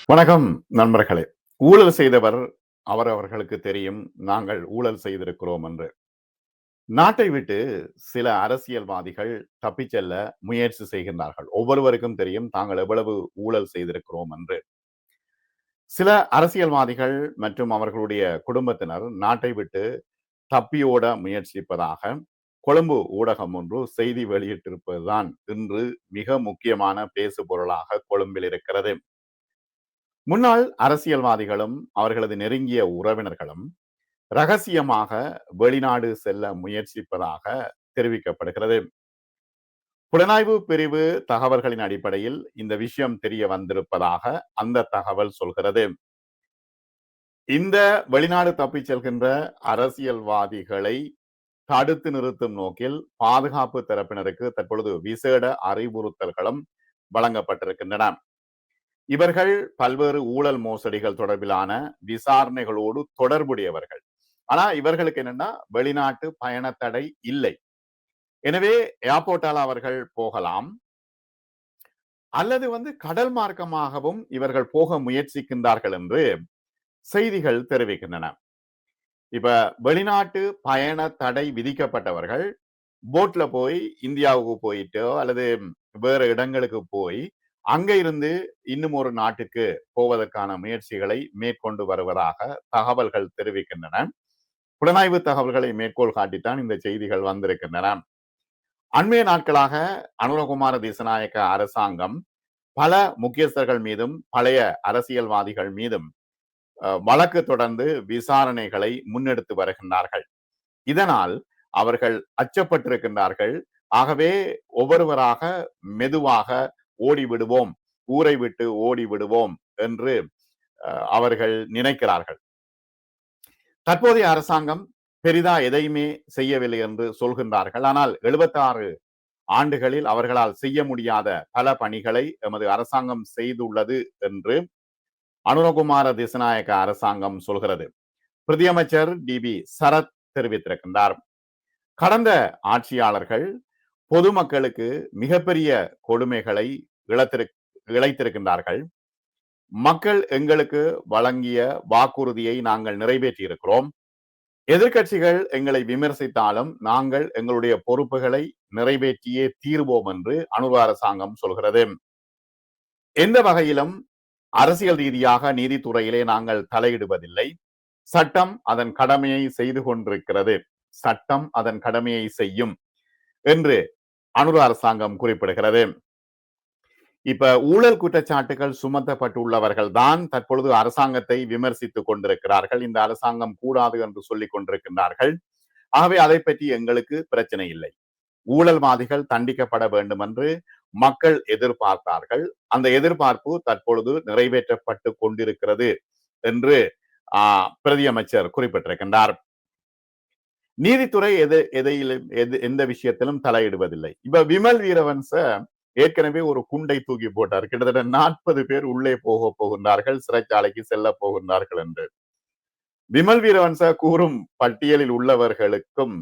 வணக்கம் நண்பர்களே. ஊழல் செய்தவர் அவரவர்களுக்கு தெரியும். நாங்கள் ஊழல் செய்திருக்கிறோம் என்று. நாட்டை விட்டு சில அரசியல்வாதிகள் தப்பிச் செல்ல முயற்சி செய்கின்றார்கள். ஒவ்வொருவருக்கும் தெரியும் தாங்கள் எவ்வளவு ஊழல் செய்திருக்கிறோம் என்று. சில அரசியல்வாதிகள் மற்றும் அவர்களுடைய குடும்பத்தினர் நாட்டை விட்டு தப்பியோட முயற்சிப்பதாக கொழும்பு ஊடகம் ஒன்று செய்தி வெளியிட்டிருப்பதுதான் இன்று மிக முக்கியமான பேசு பொருளாக கொழும்பில் இருக்கிறது. முன்னாள் அரசியல்வாதிகளும் அவர்களது நெருங்கிய உறவினர்களும் ரகசியமாக வெளிநாடு செல்ல முயற்சிப்பதாக தெரிவிக்கப்படுகிறது. புலனாய்வு பிரிவு தகவல்களின் அடிப்படையில் இந்த விஷயம் தெரிய வந்திருப்பதாக அந்த தகவல் சொல்கிறது. இந்த வெளிநாடு தப்பிச் செல்கின்ற அரசியல்வாதிகளை தடுத்து நிறுத்தும் நோக்கில் பாதுகாப்பு தரப்பினருக்கு தற்பொழுது விசேட அறிவுறுத்தல்களும் வழங்கப்பட்டிருக்கின்றன. இவர்கள் பல்வேறு ஊழல் மோசடிகள் தொடர்பிலான விசாரணைகளோடு தொடர்புடையவர்கள். ஆனா இவர்களுக்கு என்னன்னா வெளிநாட்டு பயண தடை இல்லை. எனவே ஏர்போர்ட்டால் அவர்கள் போகலாம். அல்லது கடல் மார்க்கமாகவும் இவர்கள் போக முயற்சிக்கின்றார்கள் என்று செய்திகள் தெரிவிக்கின்றன. இப்ப வெளிநாட்டு பயண தடை விதிக்கப்பட்டவர்கள் போட்ல போய் இந்தியாவுக்கு போயிட்டோ அல்லது வேற இடங்களுக்கு போய் அங்க இருந்து இன்னும் ஒரு நாட்டுக்கு போவதற்கான முயற்சிகளை மேற்கொண்டு வருவதாக தகவல்கள் தெரிவிக்கின்றன. புலனாய்வு தகவல்களை மேற்கோள் காட்டித்தான் இந்த செய்திகள் வந்திருக்கின்றன. அண்மைய நாட்களாக அனுரகுமார திசாநாயக்க அரசாங்கம் பல முக்கியஸ்தர்கள் மீதும் பழைய அரசியல்வாதிகள் மீதும் வழக்கு தொடர்ந்து விசாரணைகளை முன்னெடுத்து வருகின்றார்கள். இதனால் அவர்கள் அச்சப்பட்டிருக்கின்றார்கள். ஆகவே ஒவ்வொருவராக மெதுவாக ஓடிவிடுவோம், ஊரை விட்டு ஓடி விடுவோம் என்று அவர்கள் நினைக்கிறார்கள். தற்போதைய அரசாங்கம் பெரிதா எதையுமே செய்யவில்லை என்று சொல்கின்றார்கள். ஆனால் 76 ஆண்டுகளில் அவர்களால் செய்ய முடியாத பல பணிகளை எமது அரசாங்கம் செய்துள்ளது என்று அனுரகுமார திசாநாயக்க அரசாங்கம் சொல்கிறது. பிரதியமைச்சர் டிபி சரத் தெரிவித்திருக்கின்றார். கடந்த ஆட்சியாளர்கள் பொதுமக்களுக்கு மிகப்பெரிய கொடுமைகளை இழைத்திருக்கின்றார்கள். மக்கள் எங்களுக்கு வழங்கிய வாக்குறுதியை நாங்கள் நிறைவேற்றி இருக்கிறோம். எதிர்கட்சிகள் எங்களை விமர்சித்தாலும் நாங்கள் எங்களுடைய பொறுப்புகளை நிறைவேற்றியே தீர்வோம் என்று அனுர அரசாங்கம் சொல்கிறது. எந்த வகையிலும் அரசியல் ரீதியாக நீதித்துறையிலே நாங்கள் தலையிடுவதில்லை. சட்டம் அதன் கடமையை செய்து கொண்டிருக்கிறது. சட்டம் அதன் கடமையை செய்யும் என்று அனுர அரசாங்கம் குறிப்பிடுகிறது. இப்ப ஊழல் குற்றச்சாட்டுகள் சுமத்தப்பட்டுள்ளவர்கள் தான் தற்பொழுது அரசாங்கத்தை விமர்சித்துக் கொண்டிருக்கிறார்கள். இந்த அரசாங்கம் கூடாது என்று சொல்லிக் கொண்டிருக்கின்றார்கள். ஆகவே அதை பற்றி எங்களுக்கு பிரச்சனை இல்லை. ஊழல்வாதிகள் தண்டிக்கப்பட வேண்டும் என்று மக்கள் எதிர்பார்த்தார்கள். அந்த எதிர்பார்ப்பு தற்பொழுது நிறைவேற்றப்பட்டு கொண்டிருக்கிறது என்று பிரதியமைச்சர் குறிப்பிட்டிருக்கின்றார். நீதித்துறை எந்த விஷயத்திலும் தலையிடுவதில்லை. இப்ப விமல் வீரவன்ச ஏற்கனவே ஒரு குண்டை தூக்கி போட்டார். கிட்டத்தட்ட 40 பேர் உள்ளே போகின்றார்கள், சிறைச்சாலைக்கு செல்ல போகின்றார்கள் என்று. விமல் வீரவன்ச கூறும் பட்டியலில் உள்ளவர்களுக்கும்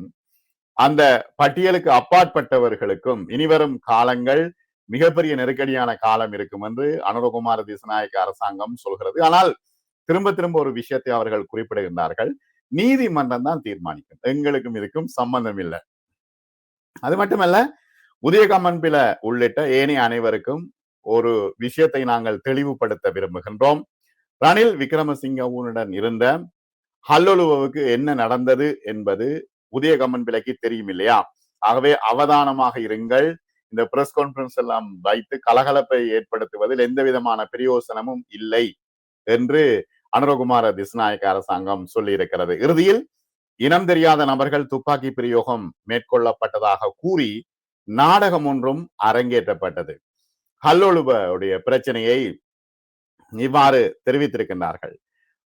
அந்த பட்டியலுக்கு அப்பாற்பட்டவர்களுக்கும் இனிவரும் காலங்கள் மிகப்பெரிய நெருக்கடியான காலம் இருக்கும் என்று அனுரகுமார திசாநாயக்க அரசாங்கம் சொல்கிறது. ஆனால் திரும்ப திரும்ப ஒரு விஷயத்தை அவர்கள் குறிப்பிடுகின்றார்கள். நீதிமன்றம் தான் தீர்மானிக்கும், எங்களுக்கும் இதுக்கும் சம்பந்தம் இல்லை. அது மட்டுமல்ல, உதயகம்மன் பில உள்ளிட்ட ஏனைய அனைவருக்கும் ஒரு விஷயத்தை நாங்கள் தெளிவுபடுத்த விரும்புகின்றோம். ரணில் விக்ரமசிங்கவுடன் இருந்த ஹல்லொலுவுக்கு என்ன நடந்தது என்பது உதயகம்மன் பிள்ளைக்கு தெரியும் இல்லையா? ஆகவே அவதானமாக இருங்கள். இந்த பிரஸ் கான்பரன்ஸ் எல்லாம் வைத்து கலகலப்பை ஏற்படுத்துவதில் எந்த விதமான பிரயோசனமும் இல்லை என்று அனுரகுமார திசாநாயக்க அரசாங்கம் சொல்லி இருக்கிறது. இறுதியில் இனம் தெரியாத நபர்கள் துப்பாக்கி பிரயோகம் மேற்கொள்ளப்பட்டதாக கூறி நாடகம் ஒன்றும் அரங்கேற்றப்பட்டது. ஹல்லொலுவுடைய பிரச்சனையை இவ்வாறு தெரிவித்திருக்கின்றார்கள்.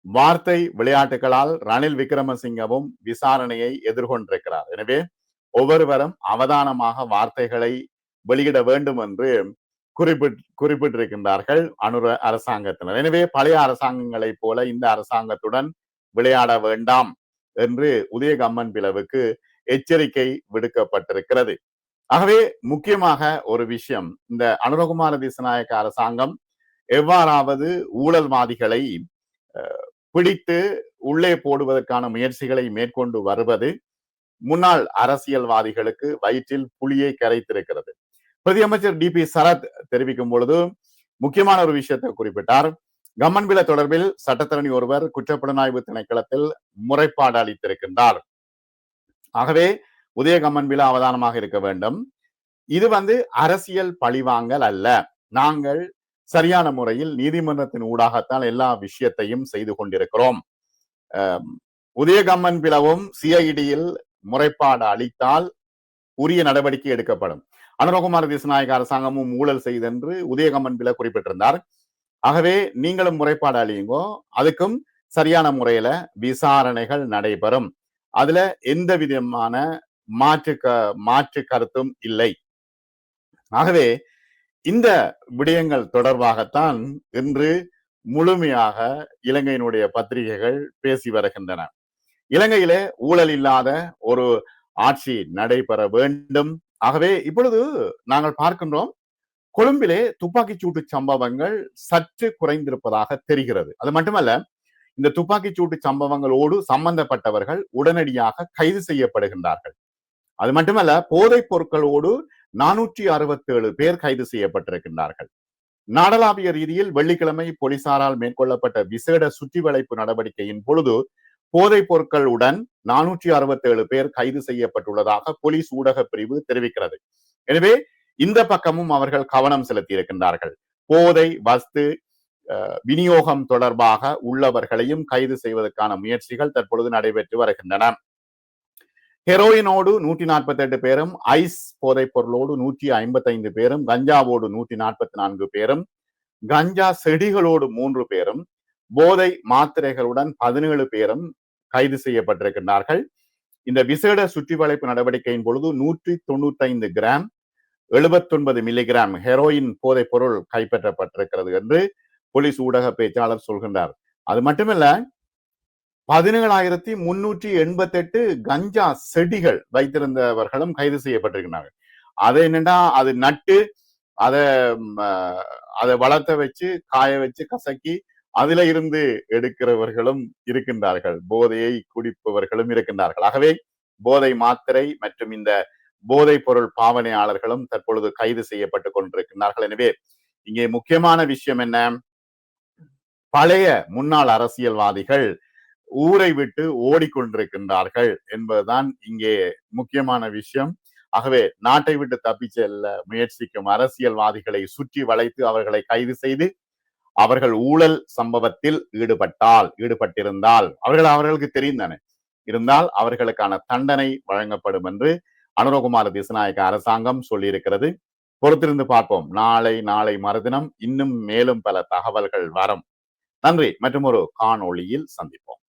வார்த்தை விளையாட்டுகளால் ரணில் விக்ரமசிங்கவும் விசாரணையை எதிர்கொண்டிருக்கிறார். எனவே ஒவ்வொருவரும் அவதானமாக வார்த்தைகளை வெளியிட வேண்டும் என்று குறிப்பிட்டிருக்கின்றார்கள் அனுர அரசாங்கத்தினர். எனவே பழைய அரசாங்கங்களை போல இந்த அரசாங்கத்துடன் விளையாட வேண்டாம் என்று உதயகம்மன் பிளவுக்கு எச்சரிக்கை விடுக்கப்பட்டிருக்கிறது. ஆகவே முக்கியமாக ஒரு விஷயம், இந்த அனுரகுமார திசாநாயக்க அரசாங்கம் எவ்வாறாவது ஊழல்வாதிகளை பிடித்து உள்ளே போடுவதற்கான முயற்சிகளை மேற்கொண்டு வருவது முன்னாள் அரசியல்வாதிகளுக்கு வயிற்றில் புலியை கரைத்திருக்கிறது. பிரதியமைச்சர் டி பி சரத் தெரிவிக்கும் பொழுது முக்கியமான ஒரு விஷயத்தை குறிப்பிட்டார். கம்மன்பில தொடர்பில் சட்டத்தரணி ஒருவர் குற்றப்புலனாய்வு திணைக்களத்தில் முறைப்பாடு அளித்திருக்கின்றார். ஆகவே உதய கம்மன்பில அவதானமாக இருக்க வேண்டும். இது அரசியல் பழிவாங்கல் அல்ல. நாங்கள் சரியான முறையில் நீதிமன்றத்தின் ஊடாகத்தான் எல்லா விஷயத்தையும் செய்து கொண்டிருக்கிறோம். உதய கம்மன்பிலவும் சிஐடியில் முறைப்பாடு அளித்தால் உரிய நடவடிக்கை எடுக்கப்படும். அனுரகுமார திசாநாயக்க அரசாங்கமும் ஊழல் செய்தென்று உதயகம்மன்பில குறிப்பிட்டிருந்தார். ஆகவே நீங்களும் முறைப்பாடு அளியுங்கோ, அதுக்கும் சரியான முறையில விசாரணைகள் நடைபெறும். அதுல எந்த விதமான மாற்று கருத்தும் இல்லை. ஆகவே இந்த விடயங்கள் தொடர்பாகத்தான் இன்று முழுமையாக இலங்கையினுடைய பத்திரிகைகள் பேசி வருகின்றன. இலங்கையிலே ஊழல் இல்லாத ஒரு ஆட்சி நடைபெற வேண்டும். ஆகவே இப்பொழுது நாங்கள் பார்க்கின்றோம், கொழும்பிலே துப்பாக்கிச்சூட்டு சம்பவங்கள் சற்று குறைந்திருப்பதாக தெரிகிறது. அது மட்டுமல்ல, இந்த துப்பாக்கிச்சூட்டு சம்பவங்களோடு சம்பந்தப்பட்டவர்கள் உடனடியாக கைது செய்யப்படுகின்றார்கள். அது மட்டுமல்ல, போதைப் பொருட்களோடு 467 பேர் கைது செய்யப்பட்டிருக்கின்றார்கள். நாடளாவிய ரீதியில் வெள்ளிக்கிழமை போலீசாரால் மேற்கொள்ளப்பட்ட விசேட சுற்றி வளைப்பு நடவடிக்கையின் பொழுது போதைப் பொருட்களுடன் 467 பேர் கைது செய்யப்பட்டுள்ளதாக போலீஸ் ஊடக பிரிவு தெரிவிக்கிறது. எனவே இந்த பக்கமும் அவர்கள் கவனம் செலுத்தி இருக்கின்றார்கள். போதை வஸ்து விநியோகம் தொடர்பாக உள்ளவர்களையும் கைது செய்வதற்கான முயற்சிகள் தற்பொழுது நடைபெற்று வருகின்றன. ஹெரோயினோடு 148 பேரும், ஐஸ் போதைப் பொருளோடு 155 பேரும், கஞ்சாவோடு 144 பேரும், கஞ்சா செடிகளோடு 3 பேரும், போதை மாத்திரைகளுடன் 17 பேரும் கைது செய்யப்பட்டிருக்கின்றார்கள். இந்த விசேட சுற்றி வளைப்பு நடவடிக்கையின் பொழுது 195 கிராம் 79 மில்லிகிராம் ஹெரோயின் போதைப் பொருள் கைப்பற்றப்பட்டிருக்கிறது என்று போலீஸ் ஊடக பேச்சாளர் சொல்கின்றார். அது மட்டுமல்ல, 17,388 கஞ்சா செடிகள் வைத்திருந்தவர்களும் கைது செய்யப்பட்டிருக்கிறார்கள். அது என்னன்னா, அது நட்டு அதை வளர்த்த வச்சு காய வச்சு கசக்கி அதுல இருந்து எடுக்கிறவர்களும் இருக்கின்றார்கள், போதையை குடிப்பவர்களும் இருக்கின்றார்கள். ஆகவே போதை மாத்திரை மற்றும் இந்த போதைப் பொருள் பாவனையாளர்களும் தற்பொழுது கைது செய்யப்பட்டுக் கொண்டிருக்கிறார்கள். எனவே இங்கே முக்கியமான விஷயம் என்ன? பழைய முன்னாள் அரசியல்வாதிகள் ஊரை விட்டு ஓடிக்கொண்டிருக்கின்றார்கள் என்பதுதான் இங்கே முக்கியமான விஷயம். ஆகவே நாட்டை விட்டு தப்பி செல்ல முயற்சிக்கும் அரசியல்வாதிகளை சுற்றி வளைத்து அவர்களை கைது செய்து அவர்கள் ஊழல் சம்பவத்தில் ஈடுபட்டிருந்தால் அவர்களுக்கு தெரியும் தானே, இருந்தால் அவர்களுக்கான தண்டனை வழங்கப்படும் என்று அனுரகுமார திசாநாயக்க அரசாங்கம் சொல்லியிருக்கிறது. பொறுத்திருந்து பார்ப்போம். நாளை மறுதினம் இன்னும் மேலும் பல தகவல்கள் வரும். நன்றி. மற்றும் ஒரு காணொளியில் சந்திப்போம்.